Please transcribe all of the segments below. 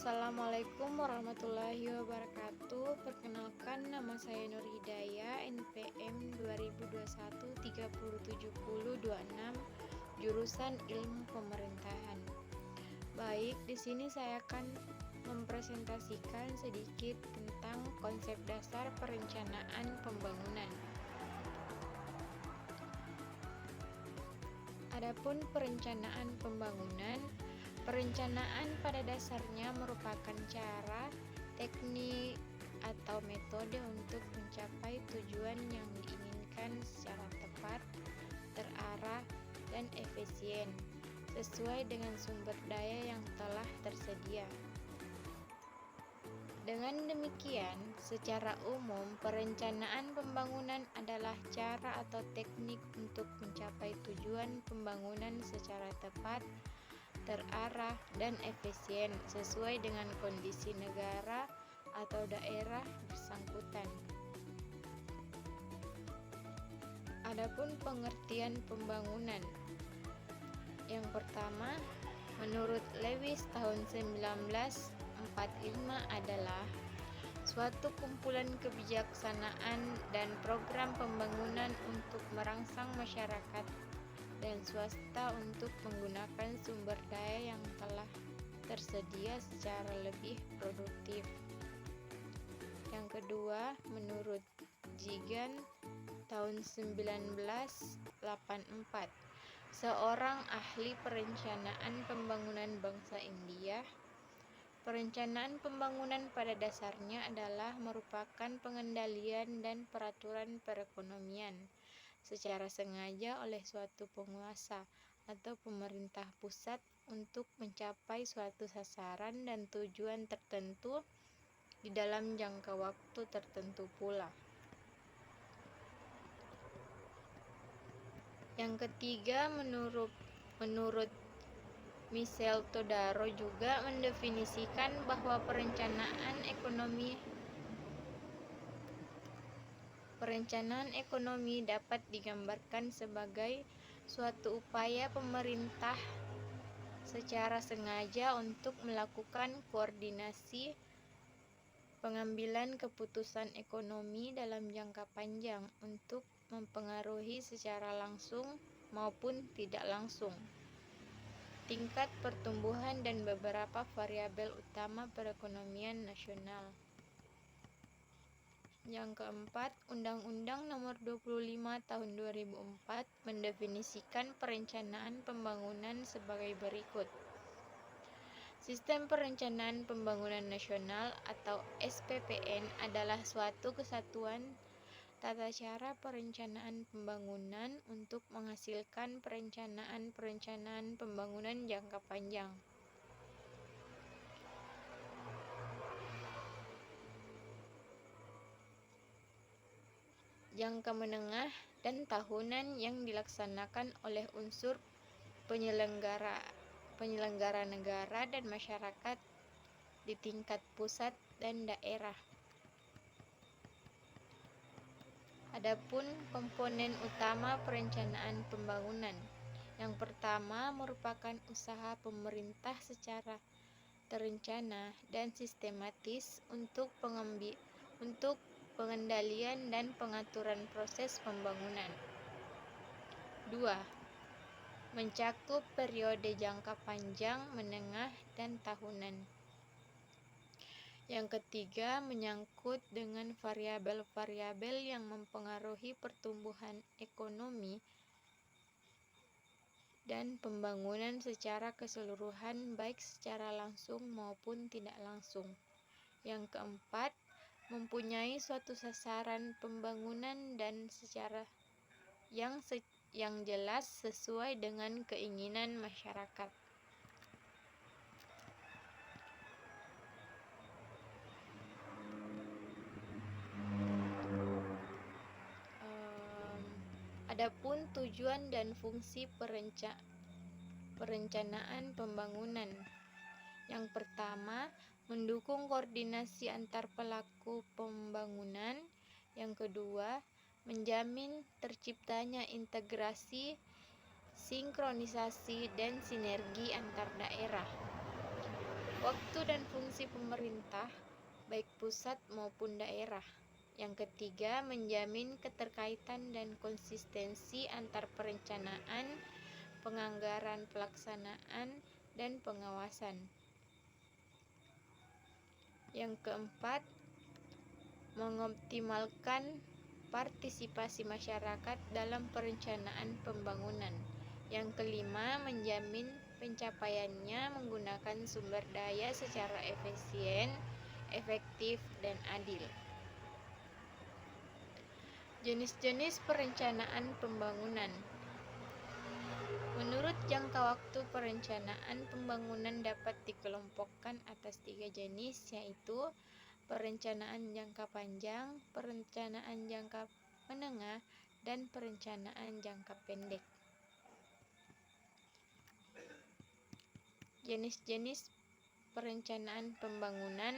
Assalamualaikum warahmatullahi wabarakatuh. Perkenalkan, nama saya Nur Hidayah, NPM 2021 307026, jurusan Ilmu Pemerintahan. Baik, di sini saya akan mempresentasikan sedikit tentang konsep dasar perencanaan pembangunan. Adapun perencanaan pembangunan, perencanaan pada dasarnya merupakan cara, teknik, atau metode untuk mencapai tujuan yang diinginkan secara tepat, terarah, dan efisien, sesuai dengan sumber daya yang telah tersedia. Dengan demikian, secara umum, perencanaan pembangunan adalah cara atau teknik untuk mencapai tujuan pembangunan secara tepat, terarah, dan efisien sesuai dengan kondisi negara atau daerah bersangkutan. Adapun pengertian pembangunan, yang pertama, menurut Lewis tahun 1945 adalah suatu kumpulan kebijaksanaan dan program pembangunan untuk merangsang masyarakat dan swasta untuk menggunakan sumber daya yang telah tersedia secara lebih produktif. Yang kedua, menurut Jigan tahun 1984, seorang ahli perencanaan pembangunan bangsa India, perencanaan pembangunan pada dasarnya adalah merupakan pengendalian dan peraturan perekonomian secara sengaja oleh suatu penguasa atau pemerintah pusat untuk mencapai suatu sasaran dan tujuan tertentu di dalam jangka waktu tertentu pula. Yang ketiga, menurut Michel Todaro juga mendefinisikan bahwa perencanaan ekonomi dapat digambarkan sebagai suatu upaya pemerintah secara sengaja untuk melakukan koordinasi pengambilan keputusan ekonomi dalam jangka panjang untuk mempengaruhi secara langsung maupun tidak langsung tingkat pertumbuhan dan beberapa variabel utama perekonomian nasional. Yang keempat, Undang-Undang Nomor 25 Tahun 2004 mendefinisikan perencanaan pembangunan sebagai berikut. Sistem Perencanaan Pembangunan Nasional atau SPPN adalah suatu kesatuan tata cara perencanaan pembangunan untuk menghasilkan perencanaan pembangunan jangka panjang, jangka menengah, dan tahunan yang dilaksanakan oleh unsur penyelenggara negara dan masyarakat di tingkat pusat dan daerah. Adapun komponen utama perencanaan pembangunan, yang pertama merupakan usaha pemerintah secara terencana dan sistematis untuk pengendalian dan pengaturan proses pembangunan. 2. Mencakup periode jangka panjang, menengah, dan tahunan. Yang ketiga, menyangkut dengan variabel-variabel yang mempengaruhi pertumbuhan ekonomi dan pembangunan secara keseluruhan, baik secara langsung maupun tidak langsung. Yang keempat, mempunyai suatu sasaran pembangunan dan secara yang jelas sesuai dengan keinginan masyarakat. Adapun tujuan dan fungsi perencanaan pembangunan. Yang pertama, mendukung koordinasi antar pelaku pembangunan. Yang kedua, menjamin terciptanya integrasi, sinkronisasi, dan sinergi antar daerah. Waktu dan fungsi pemerintah, baik pusat maupun daerah. Yang ketiga, menjamin keterkaitan dan konsistensi antar perencanaan, penganggaran, pelaksanaan, dan pengawasan. Yang keempat, mengoptimalkan partisipasi masyarakat dalam perencanaan pembangunan. Yang kelima, menjamin pencapaiannya menggunakan sumber daya secara efisien, efektif, dan adil. Jenis-jenis perencanaan pembangunan. Menurut jangka waktu, perencanaan pembangunan dapat dikelompokkan atas 3 jenis, yaitu perencanaan jangka panjang, perencanaan jangka menengah, dan perencanaan jangka pendek. Jenis-jenis perencanaan pembangunan.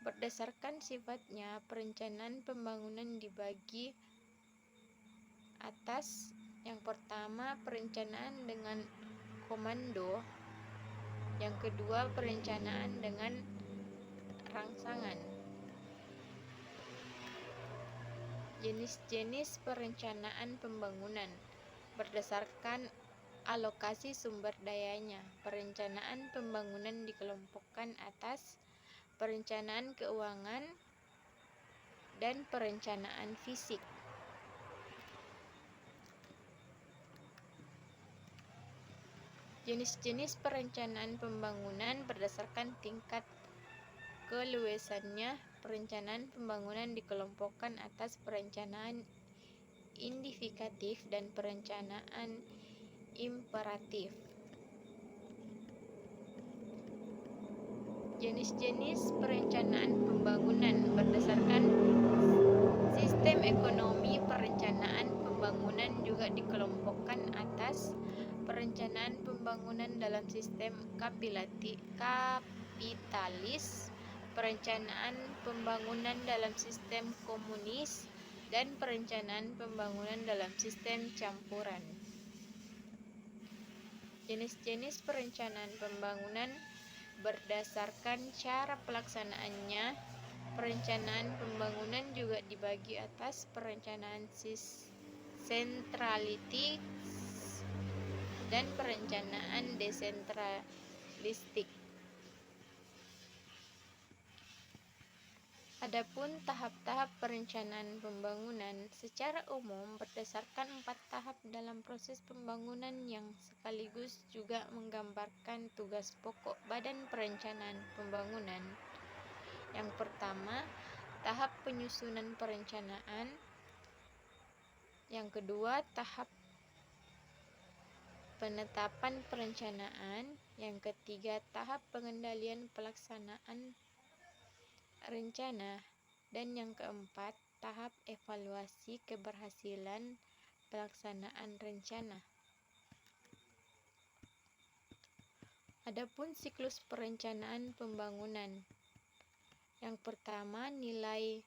Berdasarkan sifatnya, perencanaan pembangunan dibagi atas. Yang pertama, perencanaan dengan komando. Yang kedua, perencanaan dengan rangsangan. Jenis-jenis perencanaan pembangunan. Berdasarkan alokasi sumber dayanya, perencanaan pembangunan dikelompokkan atas perencanaan keuangan dan perencanaan fisik. Jenis-jenis perencanaan pembangunan berdasarkan tingkat keluasannya. Perencanaan pembangunan dikelompokkan atas perencanaan indikatif dan perencanaan imperatif. Jenis-jenis perencanaan pembangunan berdasarkan sistem ekonomi. Perencanaan pembangunan juga dikelompokkan atas perencanaan pembangunan dalam sistem kapitalis, perencanaan pembangunan dalam sistem komunis, dan perencanaan pembangunan dalam sistem campuran. Jenis-jenis perencanaan pembangunan berdasarkan cara pelaksanaannya. Perencanaan pembangunan juga dibagi atas perencanaan sentralistik dan perencanaan desentralistik. Adapun tahap-tahap perencanaan pembangunan secara umum berdasarkan 4 tahap dalam proses pembangunan yang sekaligus juga menggambarkan tugas pokok Badan Perencanaan Pembangunan. Yang pertama, tahap penyusunan perencanaan. Yang kedua, tahap penetapan perencanaan. Yang ketiga, tahap pengendalian pelaksanaan rencana, dan yang keempat, tahap evaluasi keberhasilan pelaksanaan rencana. Adapun siklus perencanaan pembangunan. Yang pertama, nilai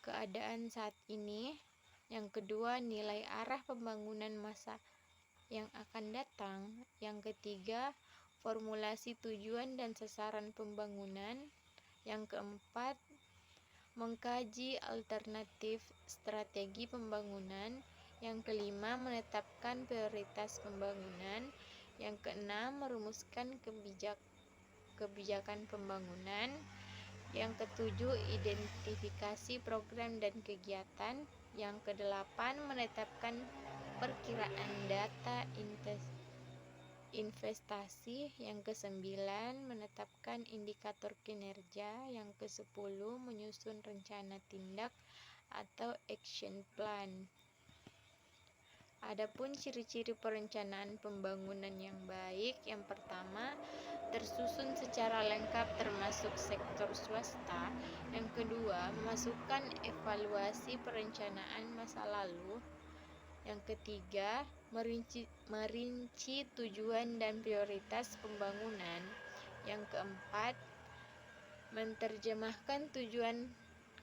keadaan saat ini. Yang kedua, nilai arah pembangunan masa yang akan datang. Yang ketiga, formulasi tujuan dan sasaran pembangunan. Yang keempat, mengkaji alternatif strategi pembangunan. Yang kelima, menetapkan prioritas pembangunan. Yang keenam, merumuskan kebijakan pembangunan. Yang ketujuh, identifikasi program dan kegiatan. Yang kedelapan, menetapkan perkiraan data investasi. Yang kesembilan, menetapkan indikator kinerja. Yang kesepuluh, menyusun rencana tindak atau action plan. Adapun ciri-ciri perencanaan pembangunan yang baik. Yang pertama, tersusun secara lengkap termasuk sektor swasta. Yang kedua, memasukkan evaluasi perencanaan masa lalu. Yang ketiga, merinci tujuan dan prioritas pembangunan. Yang keempat, menerjemahkan tujuan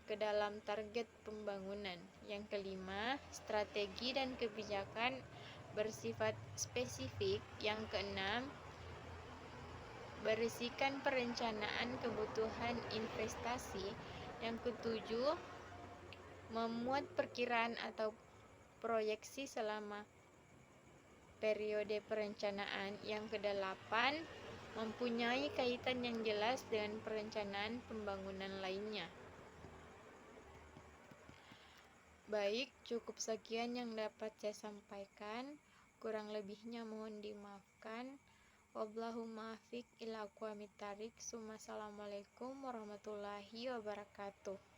ke dalam target pembangunan. Yang kelima, strategi dan kebijakan bersifat spesifik. Yang keenam, Berisikan perencanaan kebutuhan investasi. Yang ketujuh, memuat perkiraan atau proyeksi selama periode perencanaan. Yang kedelapan, mempunyai kaitan yang jelas dengan perencanaan pembangunan lainnya. Baik, cukup sekian yang dapat saya sampaikan. Kurang lebihnya mohon dimaafkan. Wallahu muwaffiq ila aqwamit thoriq. Assalamualaikum warahmatullahi wabarakatuh.